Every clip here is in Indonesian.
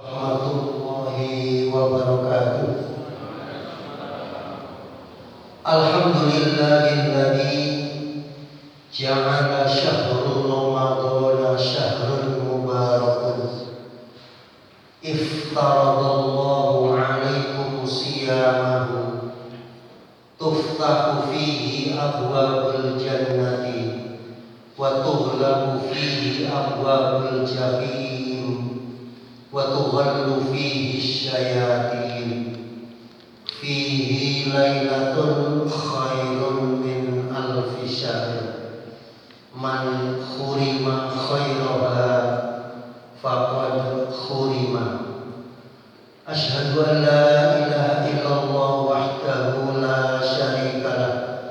Warahmatullahi wabarakatuh. Alhamdulillahilladzi ja'ala syahrul ramadhana syahrul mubarakun. Iftaradallahu 'alaikum siyamahu tuftahu fihi abwabul jannati wa tughlaqu fihi abwabul jahim wa tughallu fihi syayatin fihi lailatun khairun min alfi syahr man khurima khairaha faqad khurima. Asyhadu an la ilaha illallah wahdahu la syarikalah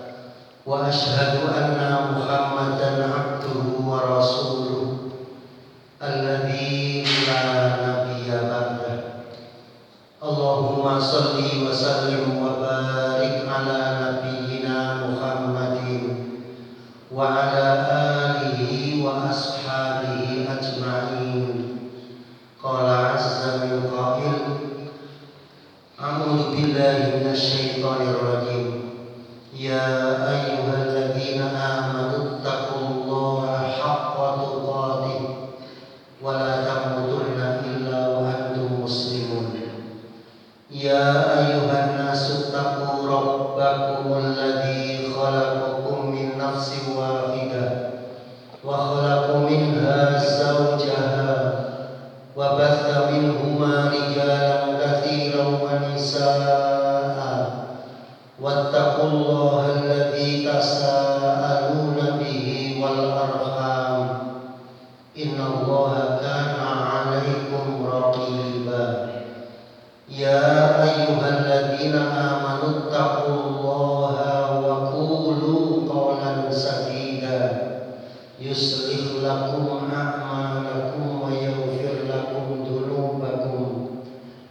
wa asyhadu anna muhammadan abduhu wa rasuluh alladzi la nabiyya ba'dah. Allahumma salli wa sallim wa barik ala nabiyyina Muhammadin wa ala alihi wa ashabihi ajma'in. Qala azza min qail, a'udzu billahi minasyaitonir rajim. Ya ayyuhalladzina amanu taqullaha haqqa tuqatih wa la tamutunna illa wa antum muslimun. Ya ayyuhan nasu taqu rabbakumul ladzi khalaqakum min nafsin wahidah wa khalaqa minha zawjaha wa batha minhuma rijalan katsiran wa nisaa'a wattaqullaha alladzi tasaaluna bihi wal arham innallaha kana 'alaikum raqiba. Ya ayyuhalladzina amanu taqullaha wa qulu qawlan sadida yuslih lakum a'malakum wa yaghfir lakum dhunubakum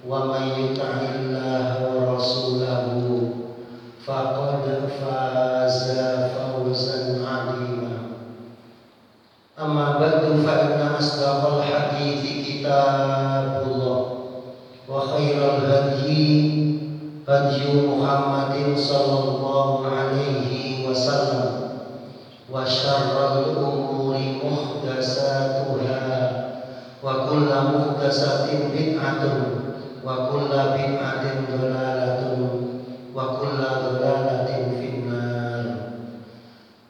wa may yuti'illaha wa rasulahu faqad faza fawzan 'azima. Amma ba'du fa inna asdaqal hadithi kitabullah wa khairal hadyi hadyu Muhammadin sallallahu alaihi wasallam wa syarrul umuri muhdatsatuha wa kullu muhdatsatin bid'atun wa kullu bid'atin dhalalatun wa kullu dhalalatin finnar.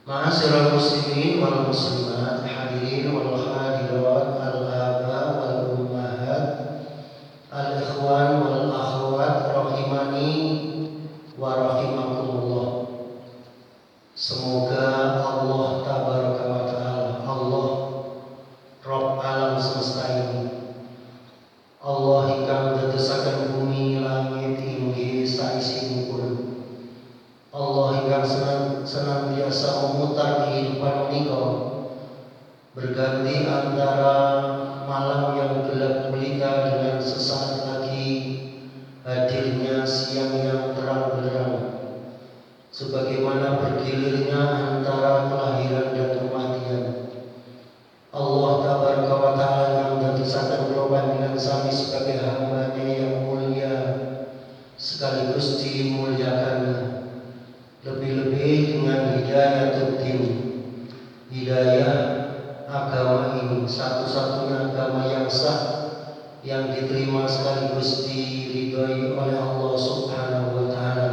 Ma'asyiral muslimin wal muslimat, hadirin wal hadirat, al-aba wal ummahat, al-ikhwan wal akhwat rahimani wa rahimakumullah. Semoga Allah tabaraka wa ta'ala, Allah Rabb alam semesta ini, Allah ingkang dadosaken bumi langit inggih saisinipun, Allah ingkang senantiasa memutar kehidupan menika berganti antara malam yang gelap gulita dengan sesaat lagi hadirnya siang yang terang benderang, sebagaimana bergilirnya antara kelahiran dan kematian. Allah tabaraka wa ta'ala yang dadosaken kula panjenengan sami sebagai hamba-Nya yang mulia sekaligus dimuliakan lebih-lebih dengan hidayah din, hidayah agama ini, satu-satunya agama yang sah yang diterima sekaligus diridhai oleh Allah Subhanahu wa taala.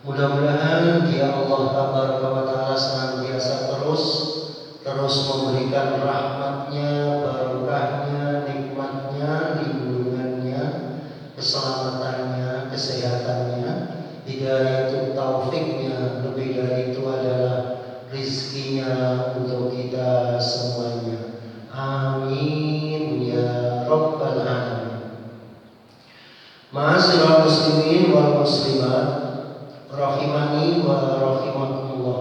Mudah-mudahan Dia Allah tabaraka wa taala senantiasa terus memberikan rahmat-Nya, barokah-Nya, nikmat-Nya, lindungan-Nya, keselamatannya, kesehatannya, hidayah taufik-Nya, lebih dari itu adalah rizkinya untuk kita semuanya. Amin ya rabbal alamin. Ma'asyiral muslimin wal muslimat rahimani wa rahimakumullah.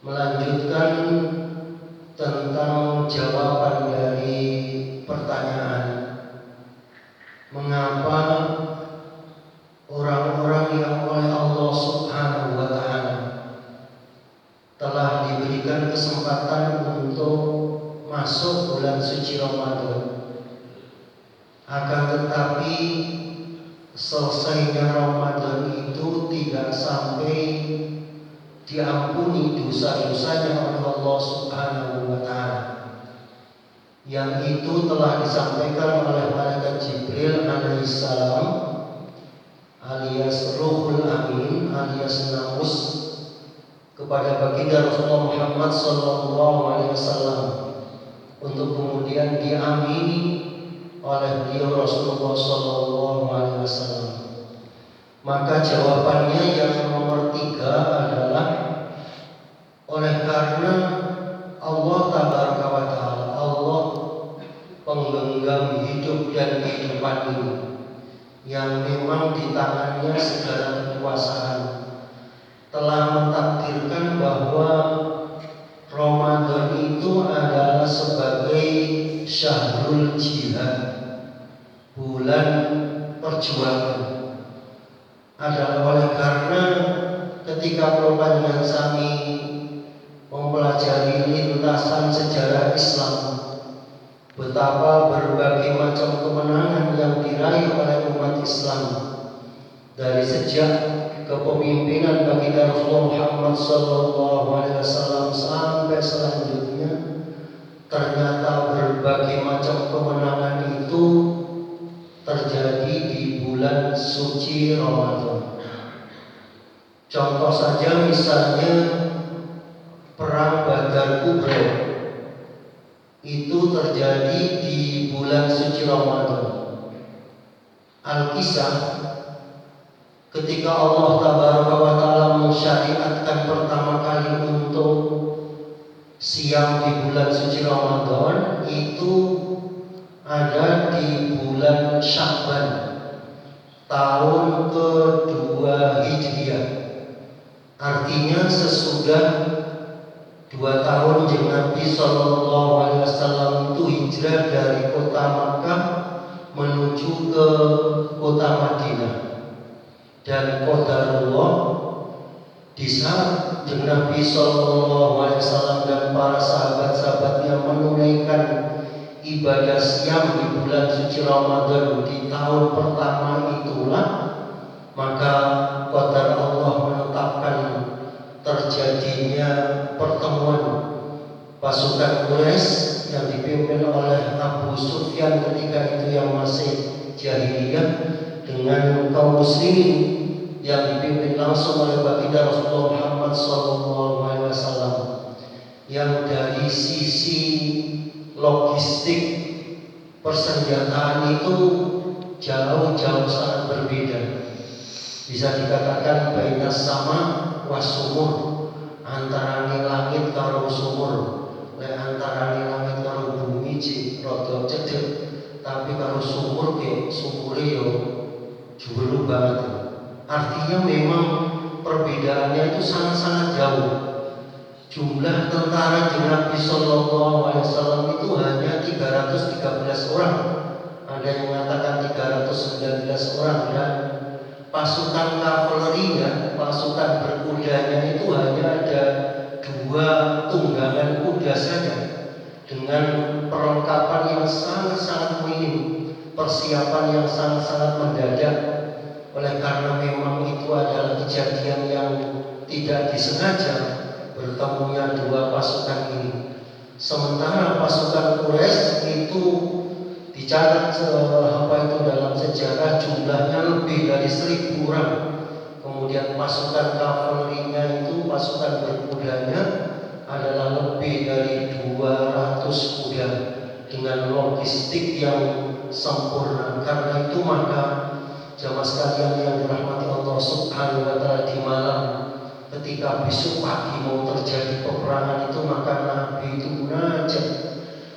Melanjutkan tentang jawaban dari pertanyaan mengapa orang-orang yang oleh Allah Subhanahu wa ta'ala telah diberikan kesempatan untuk masuk bulan suci Ramadan selesainya Ramadan itu tidak sampai diampuni dosa-dosanya oleh Allah Subhanahu wa Ta'ala. Yang itu telah disampaikan oleh malaikat Jibril alaihissalam alias Ruhul Amin alias Namus kepada baginda Rasulullah Muhammad sallallahu alaihi wasallam untuk kemudian diamini oleh beliau Rasulullah sallallahu alaihi wasallam. Maka jawabannya yang nomor 3 adalah oleh karena Allah tabaraka wa ta'ala, Allah penggenggam hidup dan kehidupan ini, yang memang di tangannya segala kekuasaan, telah mentakdirkan bahwa Ramadan itu adalah sebagai syahrul jihad, bulan perjuangan. Adalah oleh karena ketika Panjenengan sami mempelajari lintasan sejarah Islam, betapa berbagai macam kemenangan yang diraih oleh umat Islam dari sejak kepemimpinan baginda Rasulullah Muhammad sallallahu alaihi wasallam sampai selanjutnya, ternyata berbagai macam kemenangan itu terjadi di bulan suci Ramadan. Contoh saja misalnya perang Badar Kubra itu terjadi di bulan suci Ramadan. Al-Kisah ketika Allah tabaraka wa ta'ala mensyariatkan pertama kali untuk siam di bulan suci Ramadan itu ada di bulan Sya'ban tahun kedua Hijriah. Artinya sesudah 2 tahun jeung Nabi sallallahu alaihi wasallam itu hijrah dari kota Makkah menuju ke kota Madinah. Dan qadarullah di saat Nabi sallallahu alaihi wasallam dan para sahabat-sahabatnya menunaikan ibadah siam di bulan suci Ramadan di tahun pertama itulah, maka qadar Allah menetapkan terjadinya pertemuan pasukan Quraisy yang dipimpin oleh Abu Sufyan ketika itu yang masih jahiliyah dengan kaum muslimin yang dipimpin langsung oleh baginda Rasulullah Muhammad SAW, yang dari sisi logistik persenjataan itu jauh-jauh sangat berbeda. Bisa dikatakan bainas sama wasumur, antara langit karo sumur, antara langit karo bumi cik rada cedek, tapi karo sumur ke sumure yo juru banget. Artinya memang perbedaannya itu sangat-sangat jauh. Jumlah tentara Nabi sallallahu alaihi wasallam itu hanya 313 orang. Ada yang mengatakan 319 orang, dan pasukan kavalerinya, pasukan berkudanya itu hanya ada 2 tunggangan kuda saja, dengan perlengkapan yang sangat-sangat minim, persiapan yang sangat-sangat mendadak. Oleh karena memang itu adalah kejadian yang tidak disengaja bertemunya 2 pasukan ini. Sementara pasukan Quraisy itu dicatat dalam sejarah jumlahnya lebih dari 1000 orang. Kemudian pasukan kavalerinya itu, pasukan berkudanya adalah lebih dari 200 kuda dengan logistik yang sempurna. Karena itu maka jamaah sekalian yang dirahmati Allah Subhanahu wa ta'ala, di malam ketika besok pagi mau terjadi peperangan itu, maka Nabi itu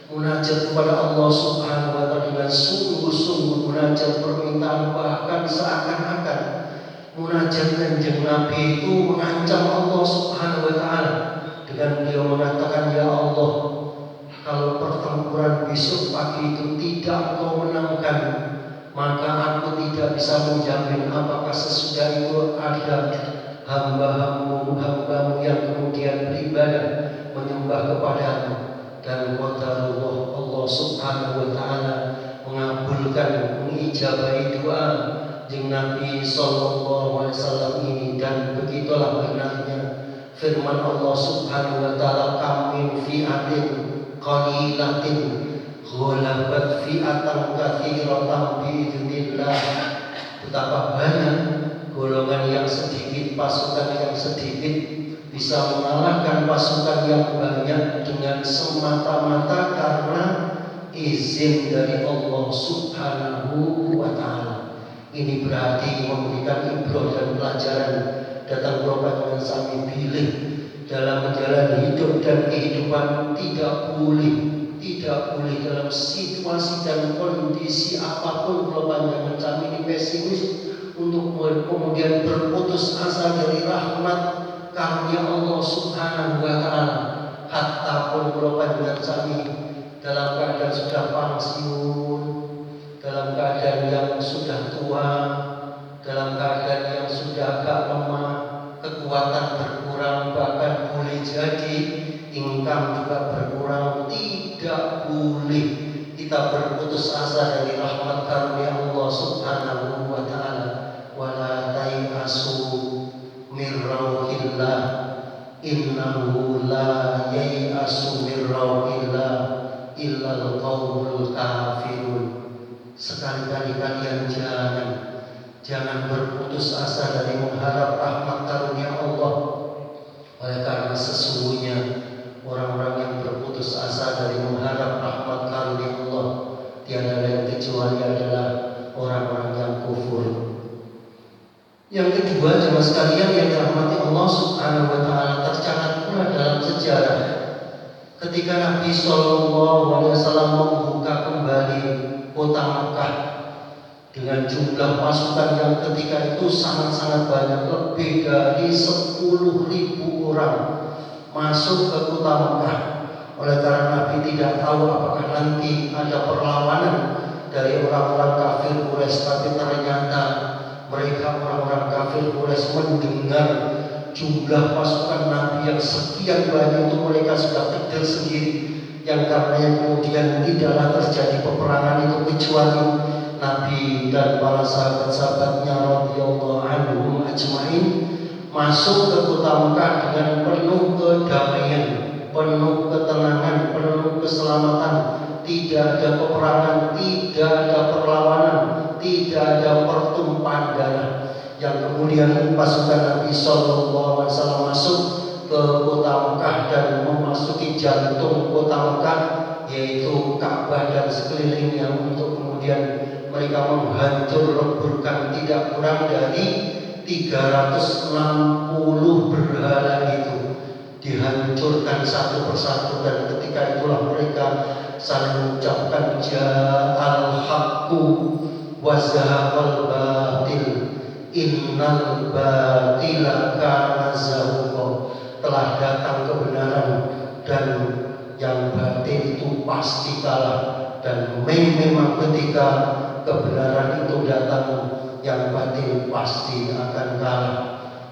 munajat kepada Allah Subhanahu wa ta'ala dengan sungguh-sungguh, munajat permintaan, bahkan seakan-akan munajat Kanjeng Nabi itu mengancam Allah Subhanahu wa ta'ala dengan beliau mengatakan, ya Allah, kalau pertempuran besok pagi itu tidak Engkau menangkan, maka aku tidak bisa menjamin apakah sesudah itu ada hamba-hambamu yang kemudian beribadah menyembah kepadamu. Dan qadarullah, Allah Subhanahu wa ta'ala mengabulkan, mengijabahi doa Kanjeng Nabi sallallahu alaihi wasallam ini, dan begitulah benarnya firman Allah Subhanahu wa taala, kam min fi'atin qalilatin ghalabat fi'atan katsiratan biidznillah. Betapa banyak golongan yang sedikit, pasukan yang sedikit bisa mengalahkan pasukan yang banyak dengan semata-mata karena izin dari Allah Subhanahu wa taala. Ini berarti memberikan ibrah dan pelajaran datang dengan sami pilih dalam menjalani hidup dan kehidupan. Tidak boleh dalam situasi dan kondisi apapun dengan sami ini pesimis untuk kemudian berputus asa dari rahmat karunia Allah Subhanahu wa taala. Hatta pun dengan sami dalam keadaan sudah pensiun, dalam keadaan yang sudah tua, dalam keadaan yang sudah agak lemah, kekuatan berkurang, bahkan boleh jadi income juga berkurang. Tidak boleh kita berputus asa dari rahmat karunia Allah Subhanahu wa taala. Wala tai'asu mir rauhillah innahu la yai'asu mir rauhillah illal qaumul kafirun. Sekali-kali kalian jangan berputus asa dari mengharap rahmat karunia Allah. Oleh karena sesungguhnya orang-orang yang berputus asa dari mengharap rahmat karunia Allah tiada lain kecuali adalah orang-orang yang kufur. Yang kedua, jemaah sekalian yang dirahmati Allah Subhanahu wa taala, tercatat pula dalam sejarah ketika Nabi sallallahu alaihi wasallam membuka kembali kota Mekah dengan jumlah pasukan yang ketika itu sangat-sangat banyak, lebih dari 10.000 orang masuk ke kota Mekah. Oleh karena Nabi tidak tahu apakah nanti ada perlawanan dari orang-orang kafir Quraisy, tapi ternyata mereka orang-orang kafir Quraisy mendengar jumlah pasukan Nabi yang sekian banyak itu, mereka sudah kecil sendiri, yang karenanya kemudian tidaklah terjadi peperangan itu kecuali Nabi dan para sahabat-sahabatnya radhiyallahu anhum ajmain masuk ke kota Mekah dengan penuh kedamaian, penuh ketenangan, penuh keselamatan. Tidak ada peperangan, tidak ada perlawanan, tidak ada pertumpahan darah. Yang kemudian pasukan Nabi sallallahu alaihi wasallam masuk ke kota Mekah dan memasuki jantung kota Mekah, yaitu Ka'bah dan sekelilingnya, untuk kemudian mereka menghancur leburkan tidak kurang dari 360 berhala itu, dihancurkan satu persatu. Dan ketika itulah mereka saling mengucapkan ja'al haqqu wa zahaqal batil innal batila kana zahuqa. Telah datang kebenaran dan yang batil itu pasti kalah. Dan memang ketika kebenaran itu datang, yang batil pasti akan kalah.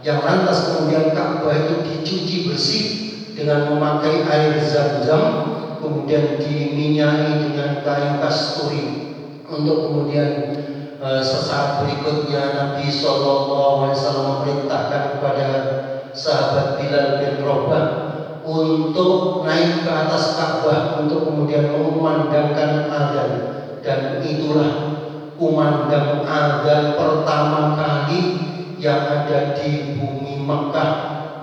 Yang lantas kemudian Ka'bah itu dicuci bersih dengan memakai air Zam-Zam, kemudian diminyai dengan kayu kasturi, untuk kemudian sesaat berikutnya Nabi sallallahu alaihi wasallam memerintahkan kepada sahabat Bilal bin Rabah untuk naik ke atas Ka'bah untuk kemudian mengumandangkan azan. Dan itulah kumandang azan pertama kali yang ada di bumi Mekah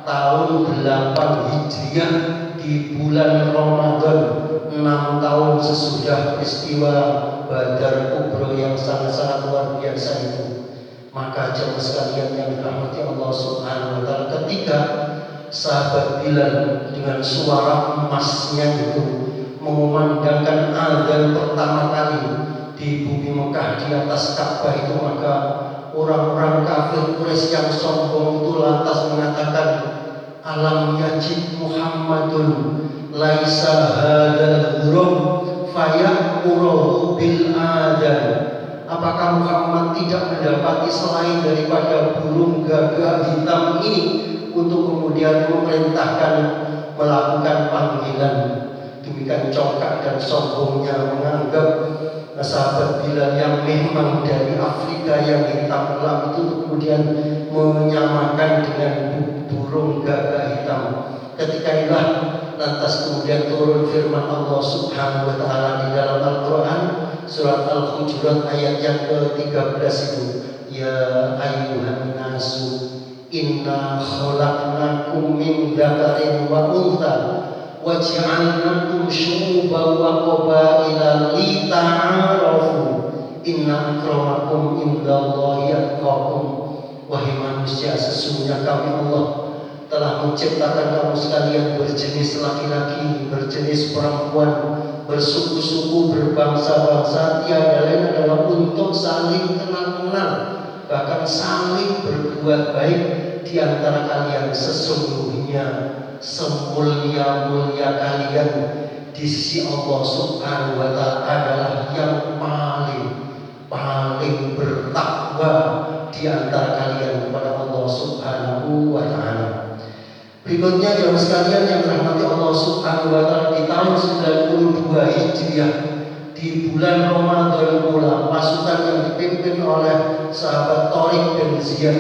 tahun 8 Hijriah di bulan Ramadan, 6 tahun sesudah peristiwa Badar Kubro yang sangat-sangat luar biasa itu. Maka jemaah sekalian yang dirahmati Allah Subhanahu wa taala, ketika sahabat Bilal dengan suara emasnya itu mengumandangkan azan pertama kali di bumi Mekah di atas Ka'bah itu, maka orang-orang kafir Quraisy yang sombong itu lantas mengatakan, alam yajid Muhammadun laisa hadzal ghurab fayaquru bil adzan. Apakah Muhammad tidak mendapati selain daripada burung gagak hitam ini untuk kemudian memerintahkan melakukan panggilan? Demikian congkak dan sombongnya menganggap sahabat Bilal yang memang dari Afrika yang hitam gelap itu kemudian menyamakan dengan burung gagak hitam. Ketika itulah lantas kemudian turun firman Allah Subhanahu wa taala di dalam Al-Qur'an surat Al-Hujurat ayat yang ke-13 itu, ya ayyuhan nasu inna khalaqnakum min dzakarin wa untha wa ja'alnakum syu'uban wa qabaila lita'arafu inna akramakum indallahi atqakum. Wahai manusia, sesungguhnya kami Allah telah menciptakan kamu sekalian berjenis laki-laki, berjenis perempuan, bersuku-suku, berbangsa-bangsa, tiada lain adalah untuk saling kenal-kenal, bahkan saling berbuat baik di antara kalian. Sesungguhnya semulia-mulia kalian di sisi Allah Subhanahu wa taala adalah yang paling bertakwa di antara kalian kepada Allah Subhanahu wa taala. Berikutnya jemaah sekalian yang dirahmati Allah Subhanahu wa taala, di tahun 92 Hijriah di bulan Ramadan pula pasukan yang dipimpin oleh sahabat Tariq bin Ziyad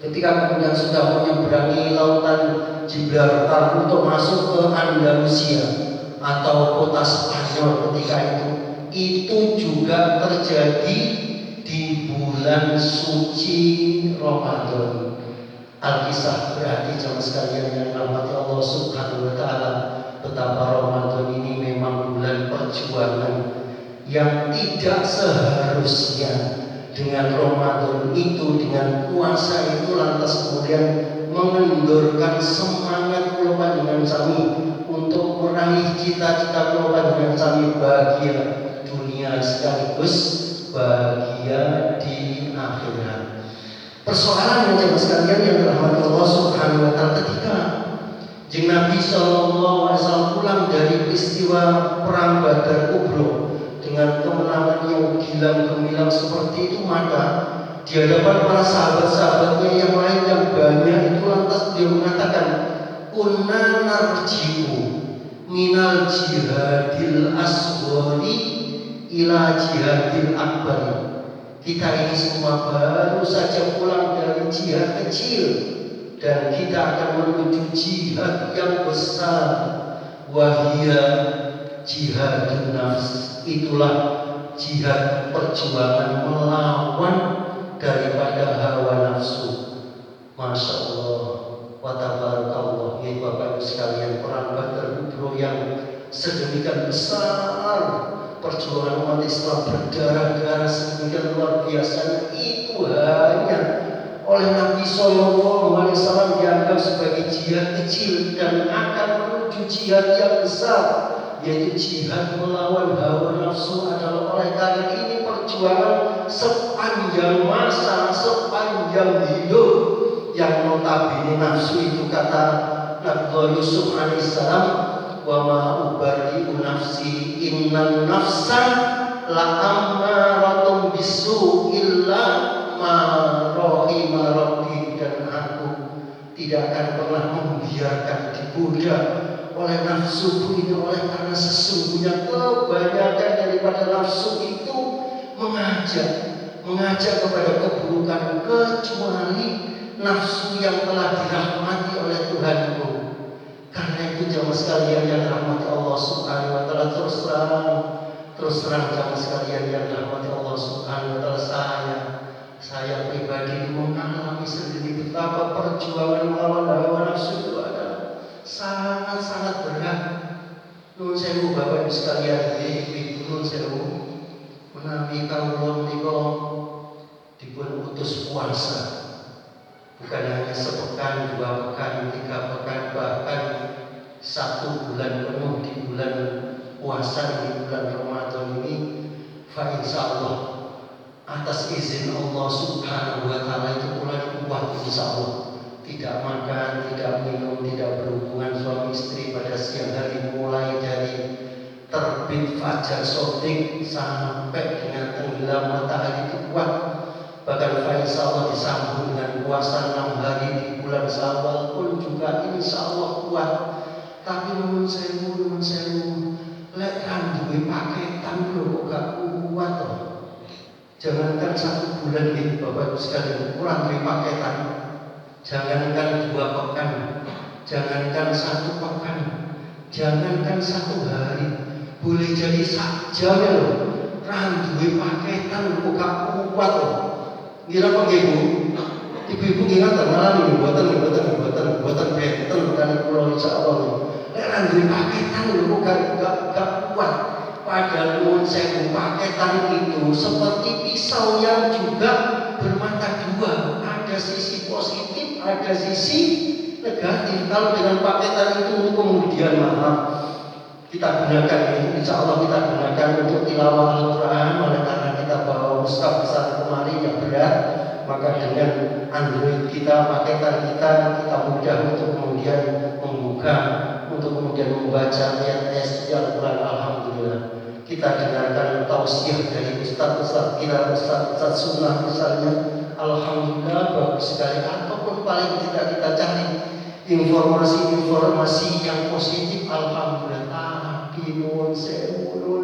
ketika kemudian sudah menyeberangi lautan Gibraltar untuk masuk ke Andalusia atau kota Spanyol ketika itu juga terjadi di bulan suci Ramadan. Alkisah berarti jemaah sekalian yang dirahmati Allah Subhanahu wa taala, betapa Ramadan ini memang bulan perjuangan yang tidak seharusnya dengan Ramadan itu, dengan puasa itu lantas kemudian mengendorkan semangat kula panjenengan sami untuk meraih cita-cita kula panjenengan sami bahagia dunia sekaligus bahagia di akhirat. Persoalan yang sekalian yang dirahmati Allah Subhanahu wa taala, ketika Jeng Nabi sallallahu alaihi wasallam pulang dari peristiwa perang Badar Kubro dengan kemenangan yang gilang gemilang seperti itu, maka di hadapan para sahabat-sahabatnya yang lain yang banyak itu lantas dia mengatakan, kunna narji'u minal jihadil asghari ila jihadil akbar. Kita ini semua baru saja pulang dari jihad kecil dan kita akan menuju jihad yang besar, wahia jihadun nafs. Itulah jihad perjuangan melawan daripada hawa nafsu. Masya Allah wa tabarakallah. Ya Bapak Ibu sekalian, perang Badar Kubro yang sedemikian besar, perjuangan umat Islam berdarah-darah sedemikian luar biasa, itu hanya oleh Nabi Sallallahu Alaihi Wasallam dianggap sebagai jihad kecil dan akan menuju jihad yang besar, yaitu jihad melawan hawa nafsu. Adalah oleh karena ini perjuangan sepanjang masa, sepanjang hidup, yang notabene nafsu itu kata Nabi Yusuf alaihissalam, wa ma ubarri'u nafsi innan nafsa la'ammaratun bisu illa ma rahima rabbi. Dan aku tidak akan pernah membiarkan digoda oleh nafsuku ini, oleh karena sesungguhnya kebanyakan daripada nafsu itu mengajak kepada keburukan, kecuali nafsu yang telah dirahmati oleh Tuhanku. Karena itu jamaah sekalian yang dirahmati Allah Subhanahu wa taala, terus terang jamaah sekalian yang dirahmati Allah Subhanahu wa taala, saya pribadi mengalami sendiri betapa perjuangan melawan hawa nafsu itu adalah sangat-sangat berat. Nun sewu Bapak Ibu sekalian, ibu nun sewu menawi kawula menika dipun utus puasa, bukan hanya sepekan, 2 pekan, 3 pekan, bahkan 1 bulan penuh di bulan puasa, di bulan Ramadan ini. Fa insyaallah atas izin Allah Subhanahu wa taala itu mulai kuat insyaallah. Tidak makan, tidak minum, tidak berhubungan suami istri pada siang hari, mulai dari terbit fajar sodik sampai dengan tenggelam matahari itu kuat. Bahkan insyaallah disambung dengan puasa 6 hari di bulan Syawal pun juga insyaallah kuat. Tapi nuwun sewu lek kan duwe paketan lho kok gak kuat. Jangankan 1 bulan ini Bapak Ibu sekalian, kurang dari paketan. Jangankan 2 pekan, jangankan 1 pekan, jangankan 1 hari, boleh jadi sak jam ya loh. Randuwe paketan kok gak kuat loh. Ngira apa Ibu? Ibu-ibu ingatan malam ini buatan benten kan kula insyaallah. Nek randuwe paketan lho kok gak kuat. Padahal nuwun sewu paketan itu seperti pisau yang juga bermata 2. Ada sisi positif, ada sisi negatif. Kalau dengan paketan itu kemudian kita gunakan itu, insya Allah kita gunakan untuk tilawah Al-Quran. Oleh karena kita bawa mushaf besar kemari yang berat, maka dengan Android kita, paketan kita mudah untuk kemudian membuka, untuk kemudian membaca ayat-ayat suci Al-Quran. Alhamdulillah. Kita dengarkan tausiah dari ustaz-ustaz kita, ustaz sunnah misalnya. Alhamdulillah bagus sekali. Ataupun paling tidak kita cari informasi-informasi yang positif. Alhamdulillah. Tapi nuwun sewu.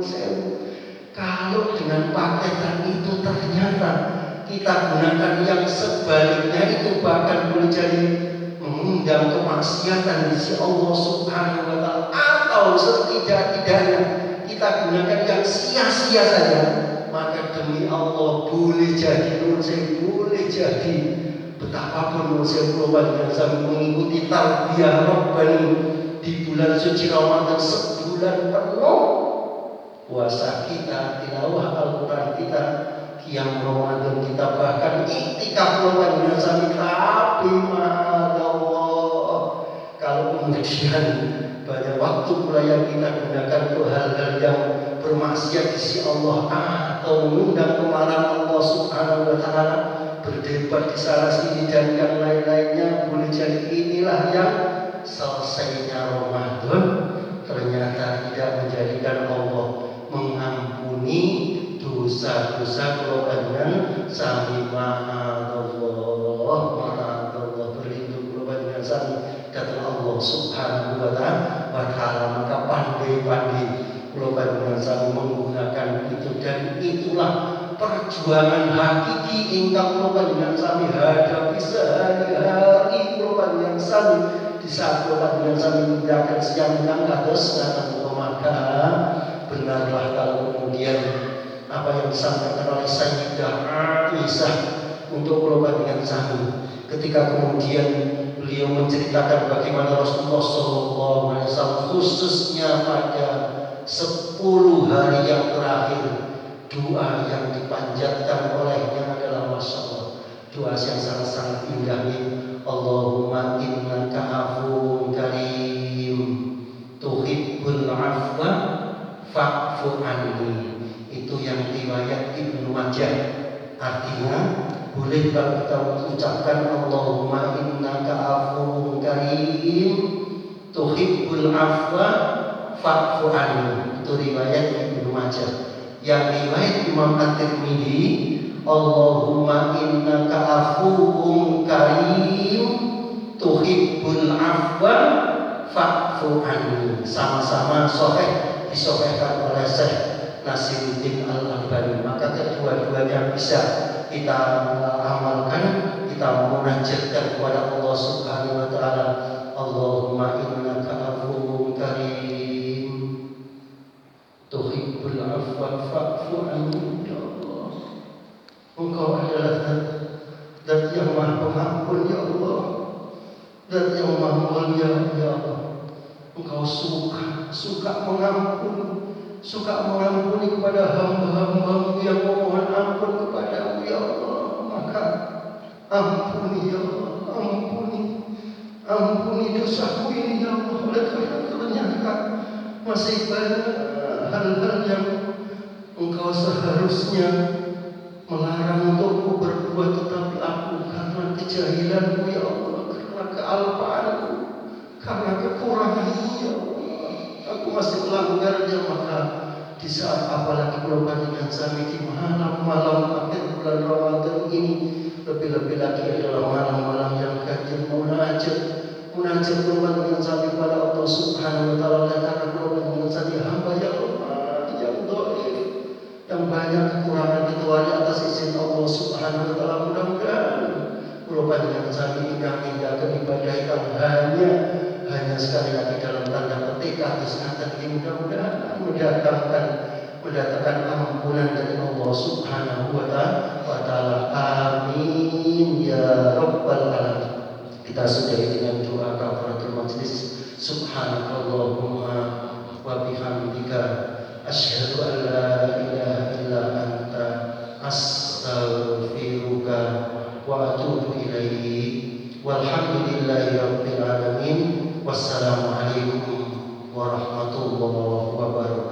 Kalau dengan paketan itu ternyata kita gunakan yang sebaliknya, itu bahkan boleh jadi mengundang kemaksiatan di sisi Allah Subhanahu wa taala. Atau setidak-tidaknya kita gunakan yang sia-sia saja, maka demi Allah boleh jadi boleh jadi betapapun Rasulullah SAW mengikuti tarbiyah Rabbani di bulan suci Ramadan sebulan penuh, puasa kita, tilawah Al-Quran kita, qiyam Ramadan kita, bahkan iktikaf Ramadan SAW. Tapi Allah, kalau kemudian banyak waktu pula yang kita gunakan untuk hal-hal yang bermaksiat di sisi Allah, atau mengundang kemarahan Allah Subhanahu wa taala, berdebat di sana sini dan yang lain-lainnya, boleh jadi inilah yang selesainya Ramadan ternyata tidak menjadikan Allah mengampuni dosa-dosa kulaban sami ma'adallah berlindung kulaban sami kata Allah Subhanahu wa taala. Maka pandai-pandai kulaban sami menggunakan itu, dan itulah perjuangan hakiki ingkang kulaban sami hadapi sehari-hari. Kulaban sami di saat kulaban sami menjaga siang dan kados ngaten, maka benarlah kalau kemudian apa yang disampaikan oleh Sayyidah Aisyah untuk kulaban sami, ketika kemudian beliau menceritakan bagaimana Rasulullah SAW khususnya pada 10 hari yang terakhir, doa yang dipanjatkan olehnya adalah Masya Allah, doa yang sangat-sangat indah. Allahumma innaka afuwwun karim tuhibbul afwa fa'fu anni. Itu yang riwayat Ibnu Majah. Artinya boleh kita ucapkan Allahumma innaka afuwwun karim tuhibbul afwa fa'fu anni. Itu riwayat Ibnu Majah. Yang riwayat Imam At-Tirmidzi, Allahumma innaka afuwwun karim tuhibbul afwa fa'fu anni. Sama-sama sahih, disahihkan oleh Syekh Nasiruddin Al-Albani. Maka kedua-duanya bisa kita amalkan, kita munajatkan kepada Allah Subhanahu wa taala. Allahumma innaka afuwwun karim tuhibbul afwa fa'fu anni. Ya Allah, Engkau adalah Zat yang Maha Pengampun, ya Allah, Zat yang Maha Mulia, ya Allah. Engkau suka mengampuni kepada hamba-hambamu yang memohon ampun kepadamu, ya Allah. Maka ampuni, ya Allah, ampuni dosaku ini, ya Allah. Oleh karena ternyata masih banyak hal-hal yang Engkau seharusnya melarang untukku berbuat, tetapi aku karena kejahilanku, ya Allah, karena kealpaanku, karena kekuranganku, ya Allah, aku masih melanggarnya. Maka di saat apalagi bulan sami di malam-malam akhir bulan Ramadan ini, lebih-lebih lagi adalah malam-malam yang kajian munajat bulan sami kepada Allah Subhanahu wa taala. Karena bulan sami hamba ya Allah yang dhaif, yang banyak kekurangan kita kecuali atas izin Allah Subhanahu wa taala. Mudah-mudahan kula panjenengan sami ingkang nindakaken ibadah ingkang hanya sekali lagi dalam tanda petik kados ngaten iki, mudah-mudahan mendatangkan ampunan dari Allah Subhanahu wa taala. Amin ya rabbal alamin. Kita sudahi dengan doa kafaratul majlis. Subhanakallahumma wa bihamdika asyhadu an la ilaha illa anta astaghfiruka wa atubu ilaik. Walhamdulillahi rabbil alamin. Wassalamualaikum warahmatullahi wabarakatuh.